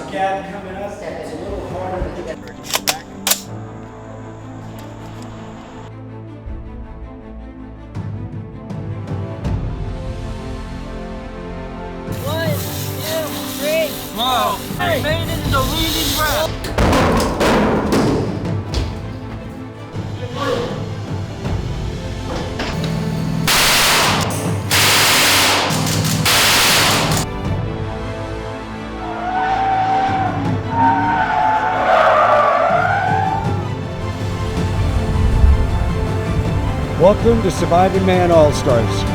scab coming up. It's a little harder to get. One, two, three. Whoa! Remain in the leading breath. Welcome to Surviving Mann All-Stars.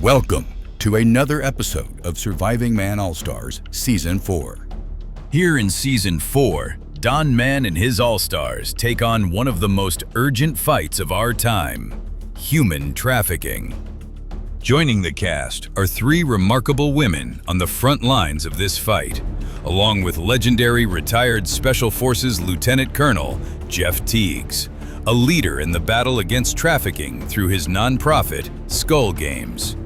Welcome to another episode of Surviving Mann All-Stars Season 4. Here in Season 4, Don Mann and his All-Stars take on one of the most urgent fights of our time, human trafficking. Joining the cast are three remarkable women on the front lines of this fight, along with legendary retired Special Forces Lieutenant Colonel Jeff Teagues, a leader in the battle against trafficking through his nonprofit, Skull Games.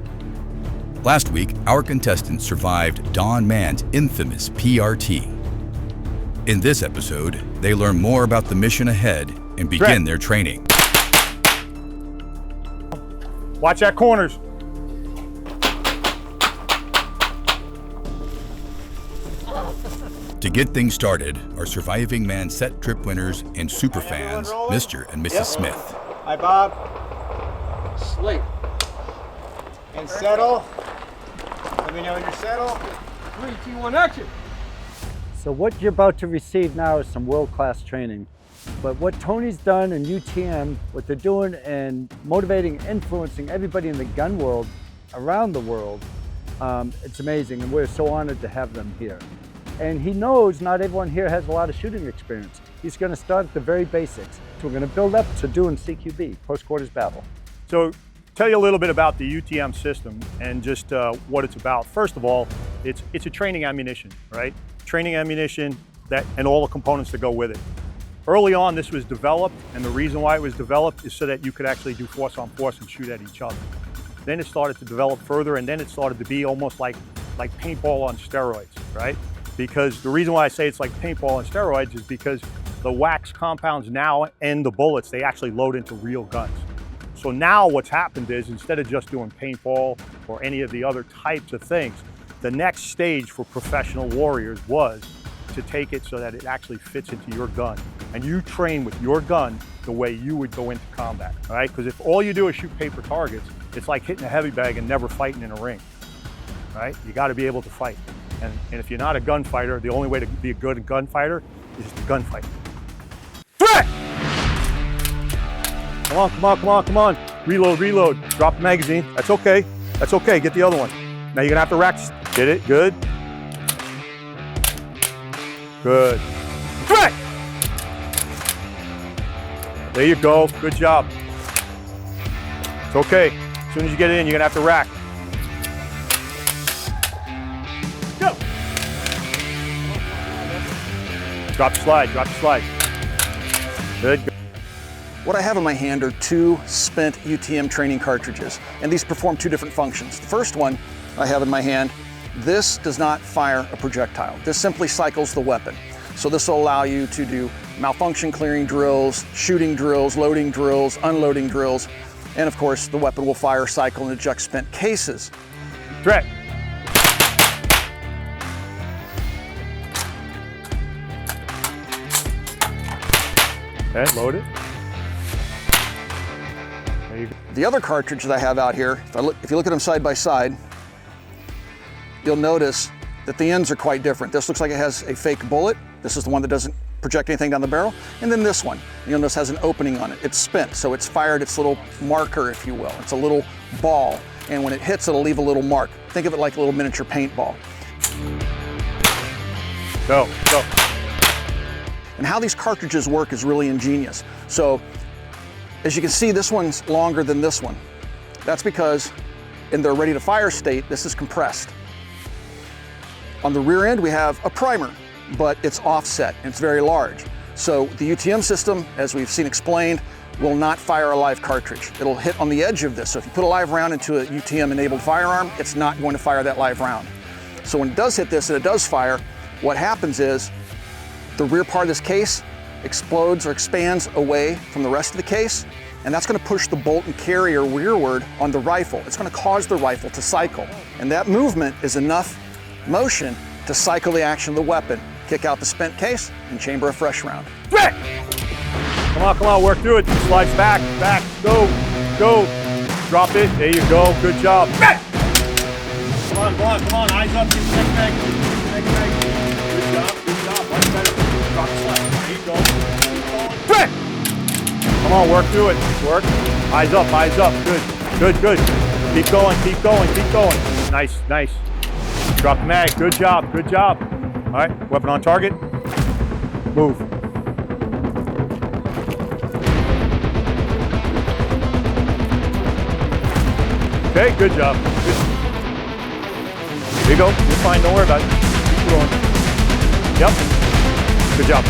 Last week, our contestants survived Don Mann's infamous PRT. In this episode, they learn more about the mission ahead and begin their training. Watch that corners. To get things started, our Surviving Mann set trip winners and superfans, Mr. and Mrs. Smith. Hi, Bob. Sleep. And settle. Let me know when you're settled. 3, 2, 1, action! So what you're about to receive now is some world-class training. But what Tony's done in UTM, what they're doing and motivating, influencing everybody in the gun world, around the world, it's amazing, and we're so honored to have them here. And he knows not everyone here has a lot of shooting experience. He's going to start at the very basics. So we're going to build up to doing CQB, close quarters battle. So tell you a little bit about the UTM system and just what it's about. First of all, it's a training ammunition, right? Training ammunition and all the components that go with it. Early on, this was developed, and the reason why it was developed is so that you could actually do force on force and shoot at each other. Then it started to develop further, and then it started to be almost like paintball on steroids, right? Because the reason why I say it's like paintball on steroids is because the wax compounds now and the bullets, they actually load into real guns. So now what's happened is, instead of just doing paintball or any of the other types of things, the next stage for professional warriors was to take it so that it actually fits into your gun. And you train with your gun the way you would go into combat, all right? Because if all you do is shoot paper targets, it's like hitting a heavy bag and never fighting in a ring, right? You gotta be able to fight. And if you're not a gunfighter, the only way to be a good gunfighter is to gunfight. Threat! Come on, come on, come on, come on. Reload, reload. Drop the magazine. That's okay. That's okay. Get the other one. Now you're gonna have to rack. Get it? Good. Good. Threat! There you go. Good job. It's okay. As soon as you get it in, you're gonna have to rack. Go! Drop the slide, drop the slide. Good. What I have in my hand are two spent UTM training cartridges, and these perform two different functions. The first one I have in my hand, this does not fire a projectile. This simply cycles the weapon. So this will allow you to do malfunction clearing drills, shooting drills, loading drills, unloading drills, and of course the weapon will fire, cycle, and eject spent cases. Threat. Okay, load it. There you go. The other cartridge that I have out here, if you look at them side by side, you'll notice that the ends are quite different. This looks like it has a fake bullet. This is the one that doesn't project anything down the barrel. And then this one, you'll notice has an opening on it. It's spent, so it's fired its little marker, if you will. It's a little ball. and when it hits, it'll leave a little mark. Think of it like a little miniature paintball. Go, go. And how these cartridges work is really ingenious. So, as you can see, this one's longer than this one. That's because in their ready to fire state, this is compressed. On the rear end, we have a primer, but it's offset and it's very large. So the UTM system, as we've seen explained, will not fire a live cartridge. It'll hit on the edge of this. So if you put a live round into a UTM-enabled firearm, it's not going to fire that live round. So when it does hit this and it does fire, what happens is the rear part of this case explodes or expands away from the rest of the case, and that's going to push the bolt and carrier rearward on the rifle. It's going to cause the rifle to cycle, and that movement is enough motion to cycle the action of the weapon, kick out the spent case, and chamber a fresh round. Come on, work through it. Slides back, back, go, go. Drop it, there you go, good job. Come on, eyes up, next mag. Good job, much better. Drop the slide, there you go. Come on, work through it, work. Eyes up, good. Keep going. Nice. Drop the mag, good job. All right, weapon on target, move. Okay, good job. Good. There you go, you're fine, don't worry about it. Keep going. Yep, good job.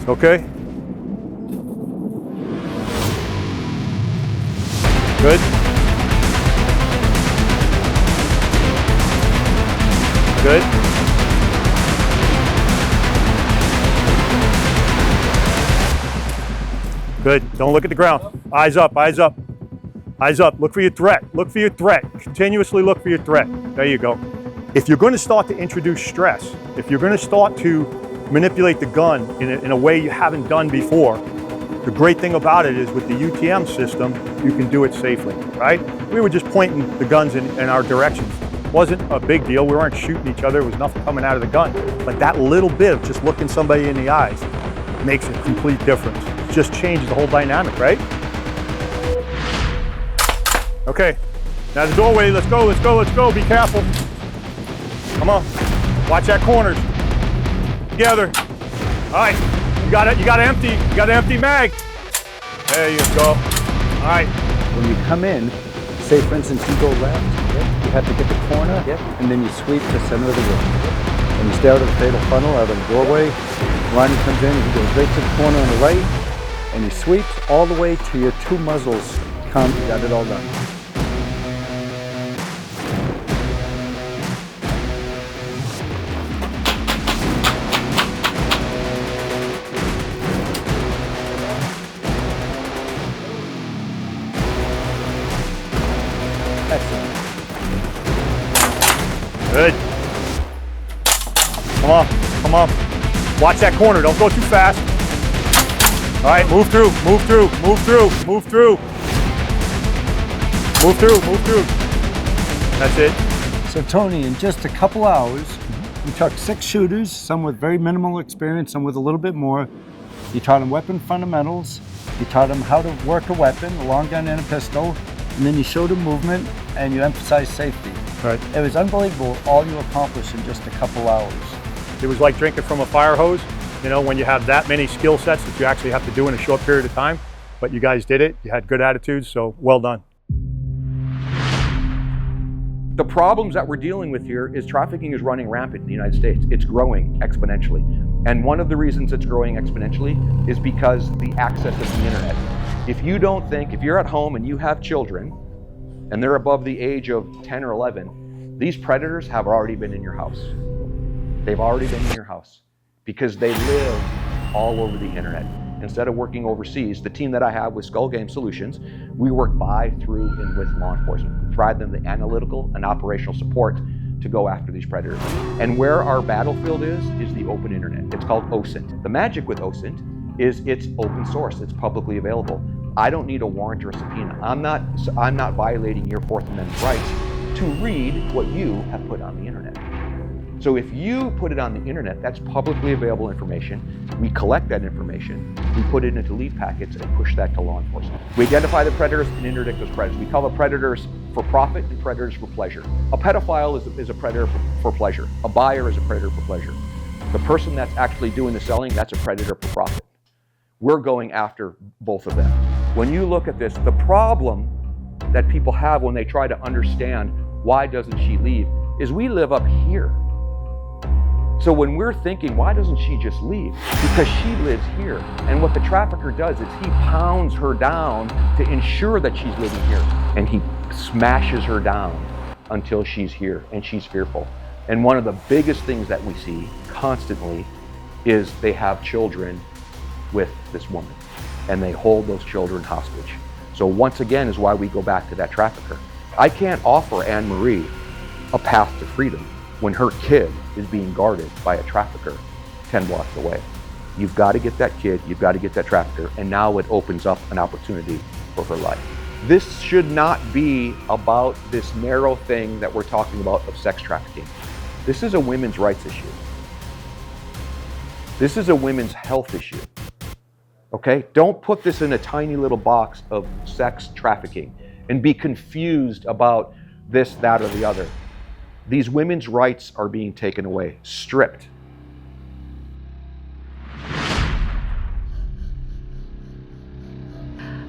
Okay. Good. Good. Good. Don't look at the ground. Eyes up. Look for your threat. Continuously look for your threat. There you go. If you're going to start to introduce stress, if you're going to start to manipulate the gun in a way you haven't done before, the great thing about it is with the UTM system, you can do it safely, right? We were just pointing the guns in our directions. It wasn't a big deal. We weren't shooting each other. There was nothing coming out of the gun. But that little bit of just looking somebody in the eyes makes a complete difference. It just changes the whole dynamic, right? Okay, now the doorway, let's go. Be careful. Come on, watch that corners. Together. All right, you got to empty mag. There you go. All right. When you come in, say for instance you go left, you have to get the corner, and then you sweep to center of the room. When you stay out of the fatal funnel, out of the doorway, line comes in, you go right to the corner on the right, and you sweep all the way to your two muzzles come, you got it all done. Excellent. Good. Come on. Watch that corner, don't go too fast. All right, move through. That's it. So Tony, in just a couple hours, you took 6 shooters, some with very minimal experience, some with a little bit more. You taught them weapon fundamentals. You taught them how to work a weapon, a long gun and a pistol, and then you showed them movement and you emphasized safety. Right. It was unbelievable all you accomplished in just a couple hours. It was like drinking from a fire hose, you know, when you have that many skill sets that you actually have to do in a short period of time. But you guys did it, you had good attitudes, so well done. The problems that we're dealing with here is trafficking is running rampant in the United States. It's growing exponentially. And one of the reasons it's growing exponentially is because the access of the internet. If you don't think, if you're at home and you have children and they're above the age of 10 or 11, these predators have already been in your house. They've already been in your house because they live all over the internet. Instead of working overseas, the team that I have with Skull Game Solutions, we work by, through, and with law enforcement. We provide them the analytical and operational support to go after these predators. And where our battlefield is the open internet. It's called OSINT. The magic with OSINT is it's open source, it's publicly available. I don't need a warrant or a subpoena. I'm not violating your Fourth Amendment rights to read what you have put on the internet. So if you put it on the internet, that's publicly available information. We collect that information, we put it into lead packets and push that to law enforcement. We identify the predators and interdict those predators. We call the predators for profit and predators for pleasure. A pedophile is a predator for pleasure. A buyer is a predator for pleasure. The person that's actually doing the selling, that's a predator for profit. We're going after both of them. When you look at this, the problem that people have when they try to understand why doesn't she leave is we live up here. So when we're thinking, why doesn't she just leave? Because she lives here. And what the trafficker does is he pounds her down to ensure that she's living here. And he smashes her down until she's here and she's fearful. And one of the biggest things that we see constantly is they have children with this woman and they hold those children hostage. So once again is why we go back to that trafficker. I can't offer Anne-Marie a path to freedom when her kid is being guarded by a trafficker 10 blocks away. You've got to get that kid, you've got to get that trafficker, and now it opens up an opportunity for her life. This should not be about this narrow thing that we're talking about of sex trafficking. This is a women's rights issue. This is a women's health issue. Okay? Don't put this in a tiny little box of sex trafficking and be confused about this, that, or the other. These women's rights are being taken away, stripped.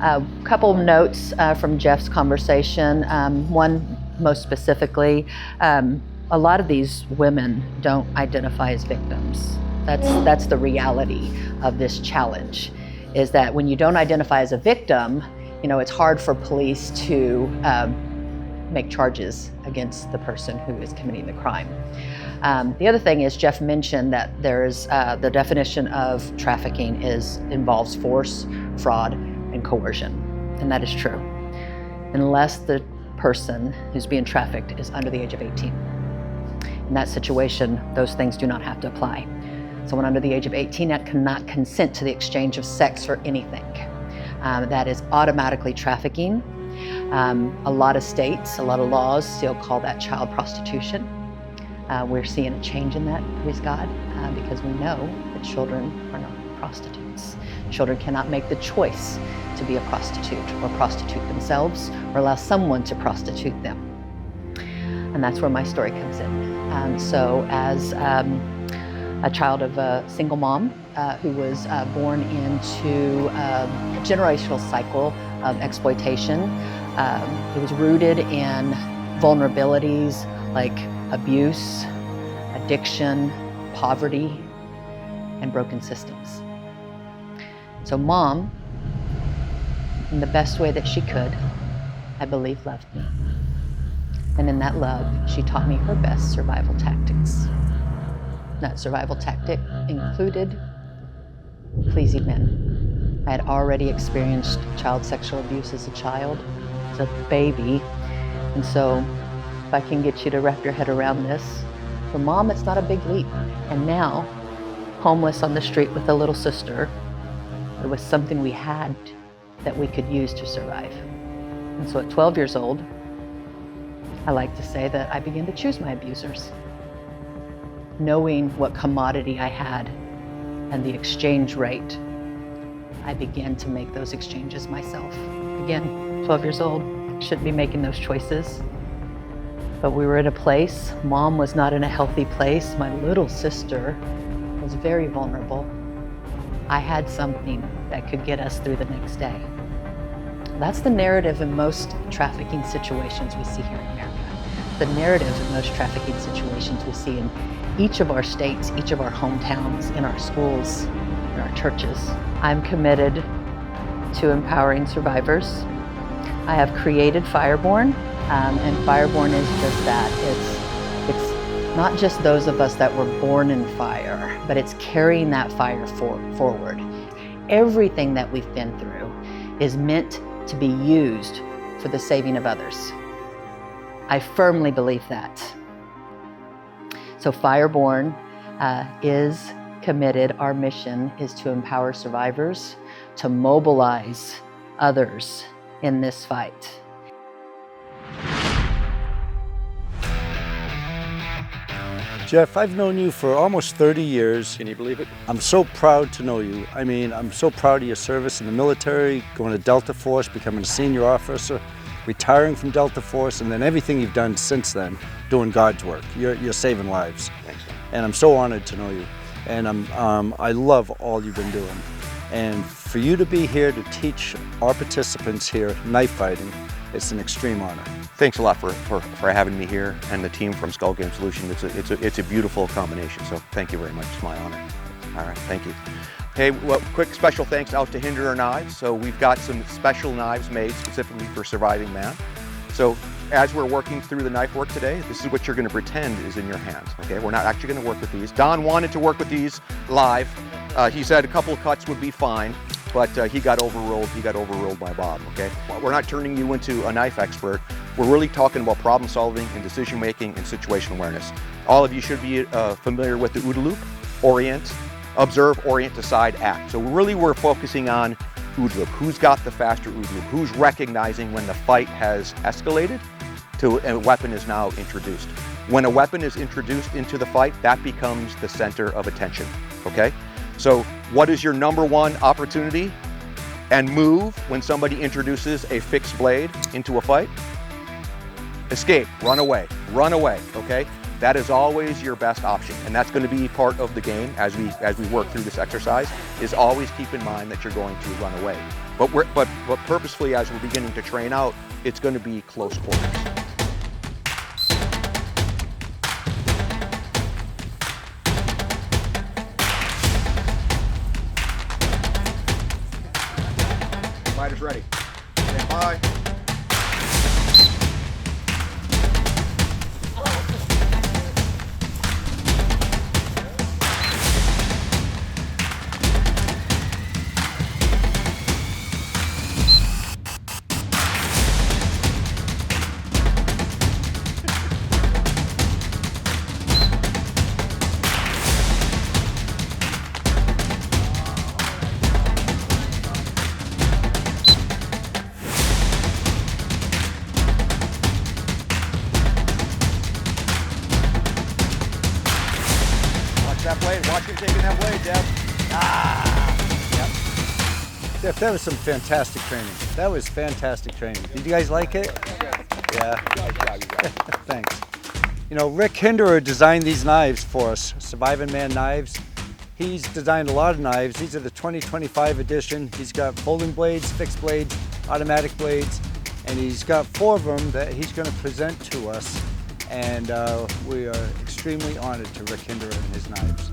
A couple notes from Jeff's conversation. One most specifically, a lot of these women don't identify as victims. That's the reality of this challenge, is that when you don't identify as a victim, it's hard for police to make charges against the person who is committing the crime. The other thing is Jeff mentioned that there's the definition of trafficking involves force, fraud, and coercion, and that is true, unless the person who's being trafficked is under the age of 18. In that situation, those things do not have to apply. Someone under the age of 18 that cannot consent to the exchange of sex or anything. That is automatically trafficking. A lot of states, a lot of laws still call that child prostitution. We're seeing a change in that, praise God, because we know that children are not prostitutes. Children cannot make the choice to be a prostitute or prostitute themselves or allow someone to prostitute them. And that's where my story comes in. So as a child of a single mom who was born into a generational cycle of exploitation, it was rooted in vulnerabilities like abuse, addiction, poverty, and broken systems. So Mom, in the best way that she could, I believe loved me. And in that love, she taught me her best survival tactics. That survival tactic included pleasing men. I had already experienced child sexual abuse as a child, as a baby. And so if I can get you to wrap your head around this, for Mom, it's not a big leap. And now, homeless on the street with a little sister, it was something we had that we could use to survive. And so at 12 years old, I like to say that I began to choose my abusers. Knowing what commodity I had and the exchange rate, I began to make those exchanges myself. Again, 12 years old, shouldn't be making those choices. But we were in a place, Mom was not in a healthy place. My little sister was very vulnerable. I had something that could get us through the next day. That's the narrative in most trafficking situations we see here in America. The narrative in most trafficking situations we see in each of our states, each of our hometowns, in our schools, in our churches. I'm committed to empowering survivors. I have created Fireborn, and Fireborn is just that. It's not just those of us that were born in fire, but it's carrying that fire forward. Everything that we've been through is meant to be used for the saving of others. I firmly believe that. So Fireborn is committed. Our mission is to empower survivors, to mobilize others in this fight. Jeff, I've known you for almost 30 years. Can you believe it? I'm so proud to know you. I mean, I'm so proud of your service in the military, going to Delta Force, becoming a senior officer, retiring from Delta Force, and then everything you've done since then, doing God's work. You're saving lives. Thanks. And I'm so honored to know you. And I love all you've been doing. And for you to be here to teach our participants here knife fighting, it's an extreme honor. Thanks a lot for having me here and the team from Skull Game Solution. It's a beautiful combination, so thank you very much. It's my honor. All right, thank you. Hey, well, quick special thanks out to Hinderer Knives. So we've got some special knives made specifically for Surviving Mann. So as we're working through the knife work today, this is what you're going to pretend is in your hands, okay? We're not actually going to work with these. Don wanted to work with these live. He said a couple of cuts would be fine, but he got overruled. He got overruled by Bob, okay? We're not turning you into a knife expert. We're really talking about problem solving and decision making and situation awareness. All of you should be familiar with the OODA loop: orient, observe, orient, decide, act. So really we're focusing on OODA loop. Who's got the faster OODA loop? Who's recognizing when the fight has escalated to a weapon is now introduced? When a weapon is introduced into the fight, that becomes the center of attention, okay? So what is your number one opportunity and move when somebody introduces a fixed blade into a fight? Escape, run away, okay? That is always your best option, and that's going to be part of the game as we work through this exercise, is always keep in mind that you're going to run away. But purposefully, as we're beginning to train out, it's going to be close quarters. Fighters ready. Stand by. That blade, watch him taking that blade, Jeff. Yep. Jeff, that was some fantastic training. That was fantastic training. Did you guys like it? Yeah. Thanks. You know, Rick Hinderer designed these knives for us, Surviving Mann knives. He's designed a lot of knives. These are the 2025 edition. He's got folding blades, fixed blades, automatic blades, and he's got 4 of them that he's going to present to us. And we are extremely honored to Rick Hinderer and his knives.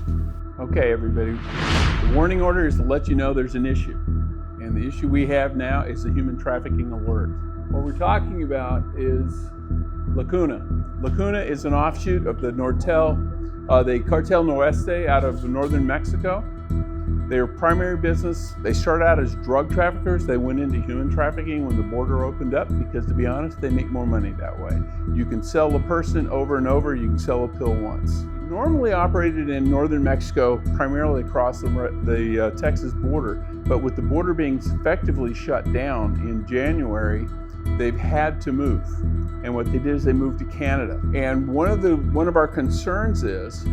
Okay, everybody. The warning order is to let you know there's an issue. And the issue we have now is the human trafficking alert. What we're talking about is Lacuna. Lacuna is an offshoot of the the Cartel Noreste out of northern Mexico. Their primary business, they started out as drug traffickers. They went into human trafficking when the border opened up because, to be honest, they make more money that way. You can sell a person over and over, you can sell a pill once. Normally operated in northern Mexico, primarily across the Texas border, but with the border being effectively shut down in January, they've had to move. And what they did is they moved to Canada. And one of our concerns is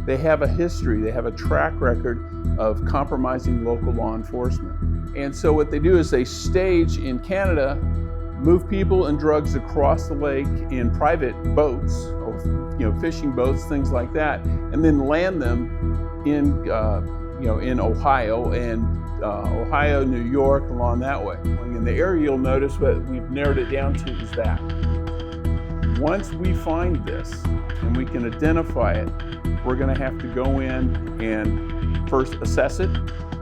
they have a history, they have a track record of compromising local law enforcement. And so what they do is they stage in Canada, move people and drugs across the lake in private boats, or fishing boats, things like that, and then land them in in Ohio and Ohio, New York, along that way. In the area, you'll notice what we've narrowed it down to is that once we find this and we can identify it, we're going to have to go in and first assess it,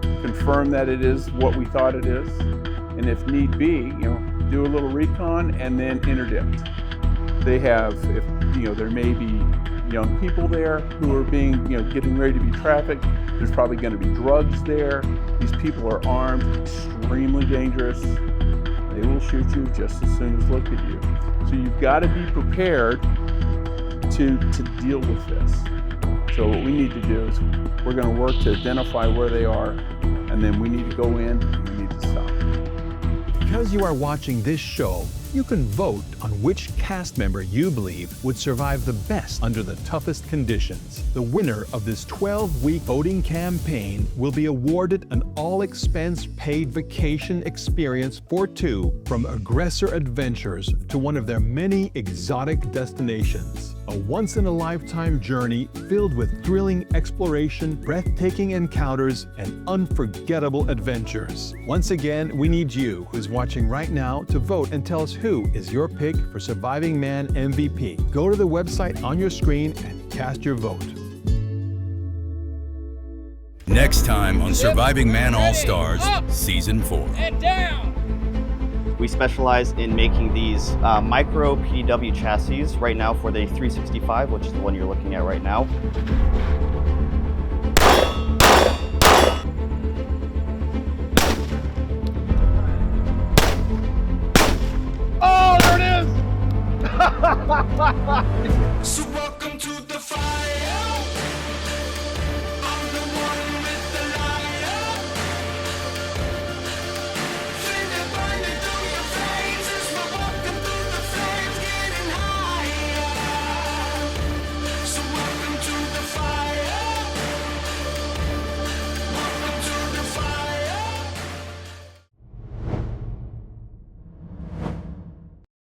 confirm that it is what we thought it is, and if need be, do a little recon and then interdict. They have, there may be young people there who are getting ready to be trafficked. There's probably going to be drugs there. These people are armed, extremely dangerous. They will shoot you just as soon as look at you. So you've got to be prepared to deal with this. So what we need to do is we're going to work to identify where they are, and then we need to go in and we need to stop. Because you are watching this show, You can vote on which cast member you believe would survive the best under the toughest conditions. The winner of this 12-week voting campaign will be awarded an all-expense-paid vacation experience for two from Aggressor Adventures to one of their many exotic destinations. A once-in-a-lifetime journey filled with thrilling exploration, breathtaking encounters, and unforgettable adventures. Once again, we need you, who's watching right now, to vote and tell us who is your pick for Surviving Mann MVP. Go to the website on your screen and cast your vote. Next time on Surviving Mann All-Stars, Season 4. And down. We specialize in making these micro PDW chassis right now for the 365, which is the one you're looking at right now. Oh, there it is! So welcome to the fire.